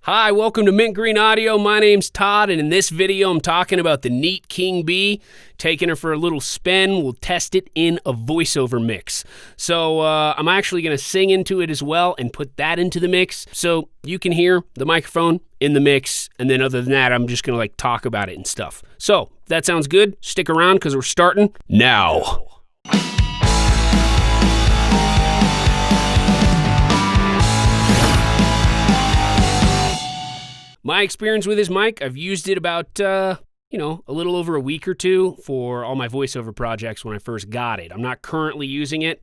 Hi, welcome to Mint Green Audio. My name's Todd, and in this video, I'm talking about the Neat King B. Taking her for a little spin. We'll test it in a voiceover mix. So I'm actually going to sing into it as well and put that into the mix so you can hear the microphone in the mix. And then other than that, I'm just going to talk about it and stuff. So if that sounds good, stick around because we're starting now. My experience with this mic, I've used it about, a little over a week or two for all my voiceover projects when I first got it. I'm not currently using it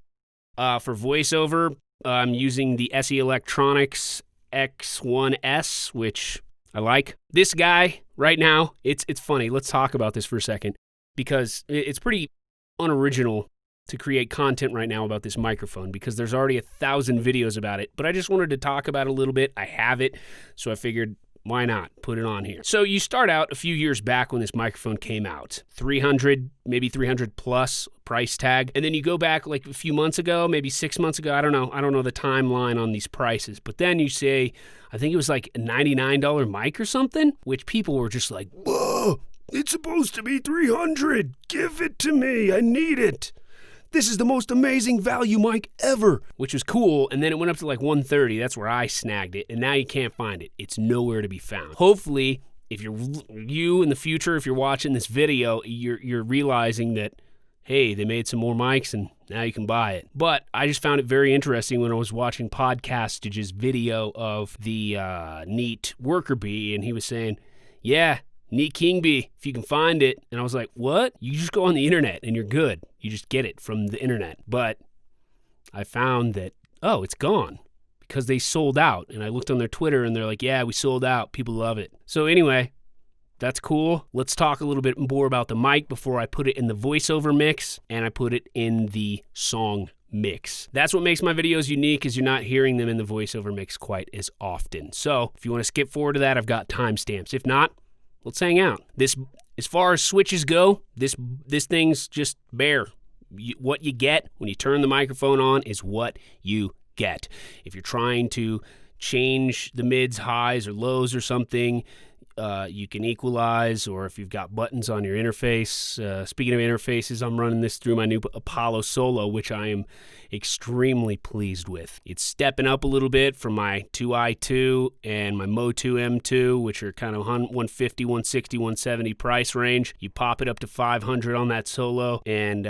for voiceover. I'm using the SE Electronics X1S, which I like. This guy right now, it's funny. Let's talk about this for a second because it's pretty unoriginal to create content right now about this microphone because there's already 1,000 videos about it. But I just wanted to talk about it a little bit. I have it, so I figured, why not put it on here? So you start out a few years back when this microphone came out, 300, maybe 300 plus price tag. And then you go back like a few months ago, maybe 6 months ago. I don't know the timeline on these prices. But then you say, I think it was like a $99 mic or something, which people were just like, whoa, it's supposed to be 300. Give it to me. I need it. This is the most amazing value mic ever, which was cool. And then it went up to like 130. That's where I snagged it. And now you can't find it. It's nowhere to be found. Hopefully, if you in the future, if you're watching this video, you're realizing that, hey, they made some more mics and now you can buy it. But I just found it very interesting when I was watching Podcastage's video of the Neat Worker Bee. And he was saying, yeah, Neat King Bee, if you can find it. And I was like, what? You just go on the internet and you're good. You just get it from the internet. But I found that, oh, it's gone because they sold out. And I looked on their Twitter and they're like, yeah, we sold out. People love it. So anyway, that's cool. Let's talk a little bit more about the mic before I put it in the voiceover mix and I put it in the song mix. That's what makes my videos unique is you're not hearing them in the voiceover mix quite as often. So if you want to skip forward to that, I've got timestamps. If not, let's hang out. This, as far as switches go, this thing's just bare. What you get when you turn the microphone on is what you get. If you're trying to change the mids, highs, or lows or something, you can equalize, or if you've got buttons on your interface. Speaking of interfaces, I'm running this through my new Apollo Solo, which I am extremely pleased with. It's stepping up a little bit from my 2i2 and my Mo2 M2, which are kind of 150, 160, 170 price range. You pop it up to 500 on that Solo, and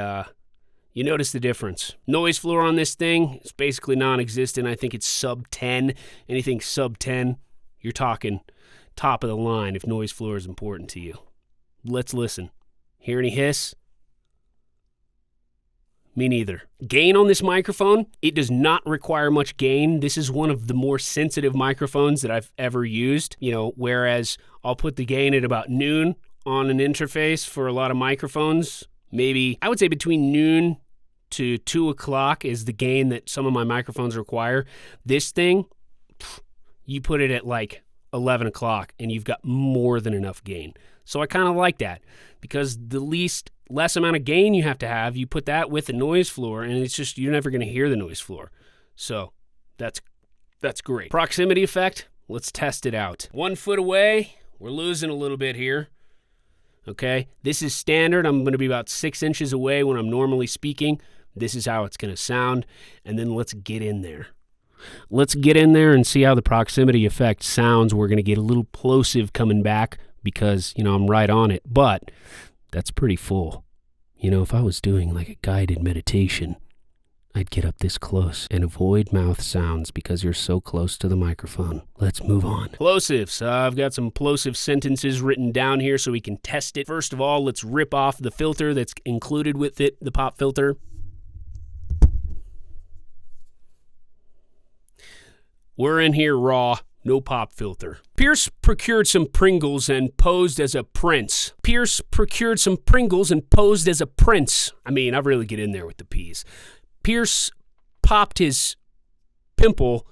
you notice the difference. Noise floor on this thing is basically non-existent. I think it's sub 10. Anything sub 10, you're talking top of the line if noise floor is important to you. Let's listen. Hear any hiss? Me neither. Gain on this microphone, it does not require much gain. This is one of the more sensitive microphones that I've ever used. Whereas I'll put the gain at about noon on an interface for a lot of microphones. Maybe, I would say between noon to 2 o'clock is the gain that some of my microphones require. This thing, you put it at like 11 o'clock and you've got more than enough gain. So I kind of like that because the less amount of gain you have to have, you put that with the noise floor and it's just, you're never going to hear the noise floor. So that's great. Proximity effect, let's test it out. 1 foot away, we're losing a little bit here. Okay, this is standard. I'm going to be about 6 inches away when I'm normally speaking. This is how it's going to sound. And then let's get in there. Let's get in there and see how the proximity effect sounds. We're going to get a little plosive coming back because, I'm right on it. But that's pretty full. If I was doing like a guided meditation, I'd get up this close and avoid mouth sounds because you're so close to the microphone. Let's move on. Plosives. I've got some plosive sentences written down here so we can test it. First of all, let's rip off the filter that's included with it, the pop filter. We're in here raw, no pop filter. Pierce procured some Pringles and posed as a prince. Pierce procured some Pringles and posed as a prince. I really get in there with the P's. Pierce popped his pimple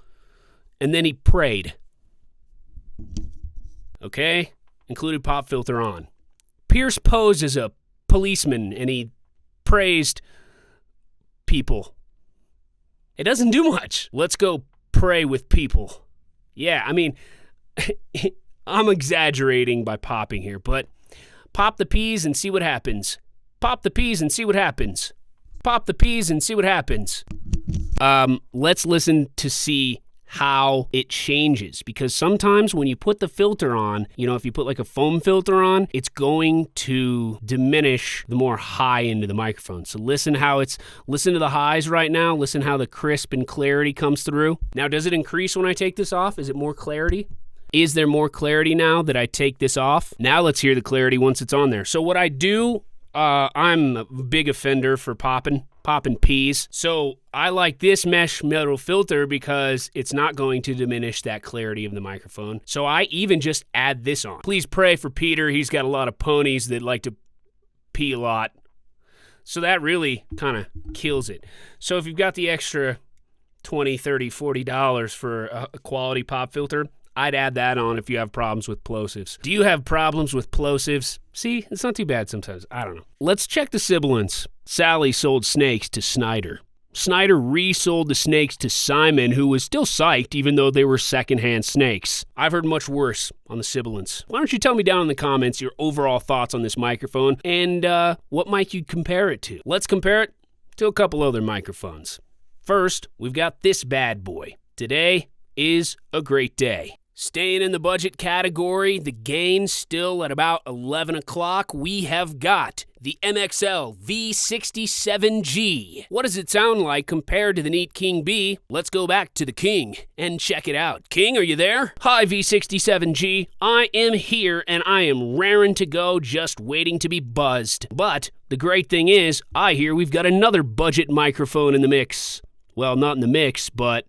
and then he prayed. Okay? Included pop filter on. Pierce posed as a policeman and he praised people. It doesn't do much. Let's go pray with people. Yeah, I'm exaggerating by popping here, but pop the peas and see what happens. Pop the peas and see what happens. Pop the peas and see what happens. Let's listen to see how it changes, because sometimes when you put the filter on, if you put like a foam filter on, it's going to diminish the more high end of the microphone. So listen to the highs right now. Listen how the crisp and clarity comes through. Now, does it increase when I take this off? Is it more clarity? Is there more clarity now that I take this off? Now let's hear the clarity once it's on there. So what I do, I'm a big offender for popping peas. So I like this mesh metal filter because it's not going to diminish that clarity of the microphone. So I even just add this on. Please pray for Peter. He's got a lot of ponies that like to pee a lot. So that really kind of kills it. So if you've got the extra $20, $30, $40 for a quality pop filter, I'd add that on if you have problems with plosives. Do you have problems with plosives? See, it's not too bad sometimes. I don't know. Let's check the sibilance. Sally sold snakes to Snyder. Snyder resold the snakes to Simon, who was still psyched even though they were secondhand snakes. I've heard much worse on the sibilance. Why don't you tell me down in the comments your overall thoughts on this microphone and what mic you'd compare it to? Let's compare it to a couple other microphones. First, we've got this bad boy. Today is a great day. Staying in the budget category, the gain still at about 11 o'clock, we have got the MXL V67G. What does it sound like compared to the neat King B? Let's go back to the King and check it out. King, are you there? Hi, V67G. I am here and I am raring to go, just waiting to be buzzed. But the great thing is, I hear we've got another budget microphone in the mix. Well, not in the mix, but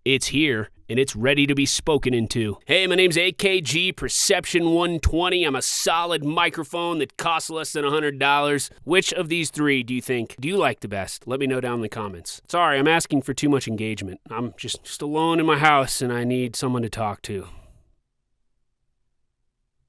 it's here. And it's ready to be spoken into. Hey, my name's AKG P120. I'm a solid microphone that costs less than $100. Which of these three do you like the best? Let me know down in the comments. Sorry, I'm asking for too much engagement. I'm just alone in my house and I need someone to talk to.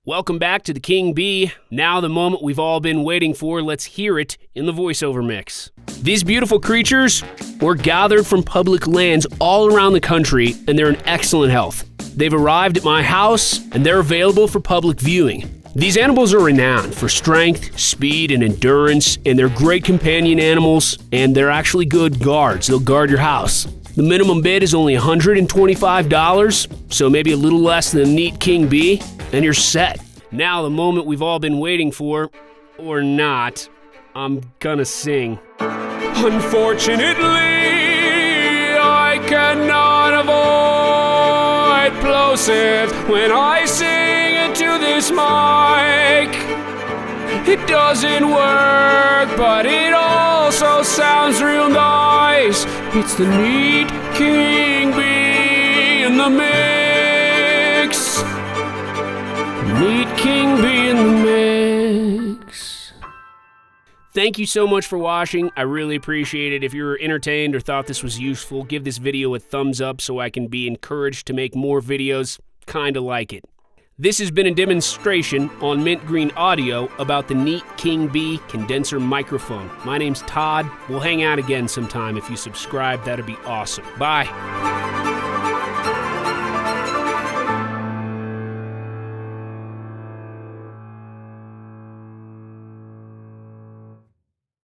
Welcome back to the King B. Now the moment we've all been waiting for. Let's hear it in the voiceover mix. These beautiful creatures were gathered from public lands all around the country, and they're in excellent health. They've arrived at my house, and they're available for public viewing. These animals are renowned for strength, speed, and endurance, and they're great companion animals, and they're actually good guards. They'll guard your house. The minimum bid is only $125, so maybe a little less than a neat King B, and you're set. Now the moment we've all been waiting for, or not, I'm gonna sing. Unfortunately, I cannot avoid plosives when I sing into this mic. It doesn't work, but it also sounds real nice. It's the neat King B in the mix. Neat King B in the mix. Thank you so much for watching. I really appreciate it. If you were entertained or thought this was useful, give this video a thumbs up so I can be encouraged to make more videos kinda like it. This has been a demonstration on Mint Green Audio about the neat King B condenser microphone. My name's Todd. We'll hang out again sometime. If you subscribe, that'd be awesome. Bye.